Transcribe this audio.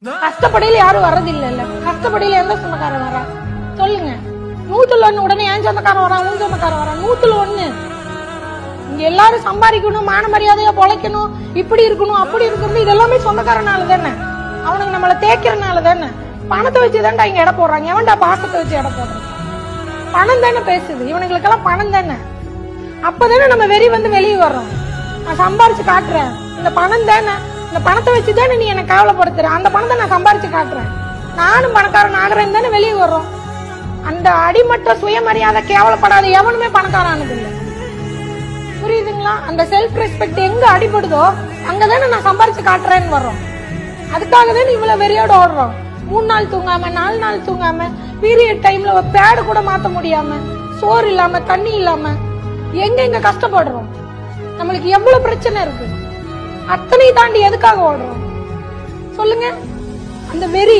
கஷ்டப்படையில யாரும் வர்றதில்ல. இல்ல கஷ்டப்படையில எந்த சொந்தக்காரன் வரா சொல்லுங்க? 100 உடனே என் சொந்தக்காரன் வரான், உன் சொந்தக்காரன் வரான். 100 இங்க எல்லாரும் சம்பாதிக்கணும், மான மரியாதையா பொழைக்கணும், இப்படி இருக்கணும் அப்படி இருக்கணும். இது எல்லாமே சொந்தக்காரனால தானே, அவனுக்கு நம்மளை தேய்க்கிறனால தானே. பணத்தை வச்சுதான்டா இங்க எடை போடுறாங்க. எவன்டா பாசத்தை வச்சு எடை போடுறாங்க? பணம் தானே பேசுது, இவனுங்களுக்கெல்லாம் பணம் தானே. அப்பதானே நம்ம வெறி வந்து வெளியே வர்றோம். நான் சம்பாரிச்சு காட்டுறேன், இந்த பணம் தானே, இந்த பணத்தை வச்சுதானே நீ என்ன கேவலப்படுத்துற, அந்த பணத்தை நான் சம்பாரிச்சு காட்டுறேன், நானும் பணக்காரன் ஆகிறேன் தானே வெளியே வர்றோம். அந்த அடிமட்ட சுயமரியாதை கேவலப்படாத எவனுமே பணக்காரானது இல்லை. புரியுதுங்களா? அந்த செல்ஃப் ரெஸ்பெக்ட் எங்க அடிபடுதோ அங்கதானே நான் சம்பாரிச்சு காட்டுறேன்னு வர்றோம். அதுக்காக தானே இவ்வளவு வெறியோட ஓடுறோம். 3 நாள் தூங்காம 4 நாள் தூங்காம, பீரியட் டைம்ல ஒரு பேடு கூட மாத்த முடியாம, சோறு இல்லாம தண்ணி இல்லாம எங்க கஷ்டப்படுறோம். நம்மளுக்கு எவ்வளவு பிரச்சனை இருக்கு. அத்தனை தாண்டி எதுக்காக ஓடுறோம் சொல்லுங்க? அந்த வெறி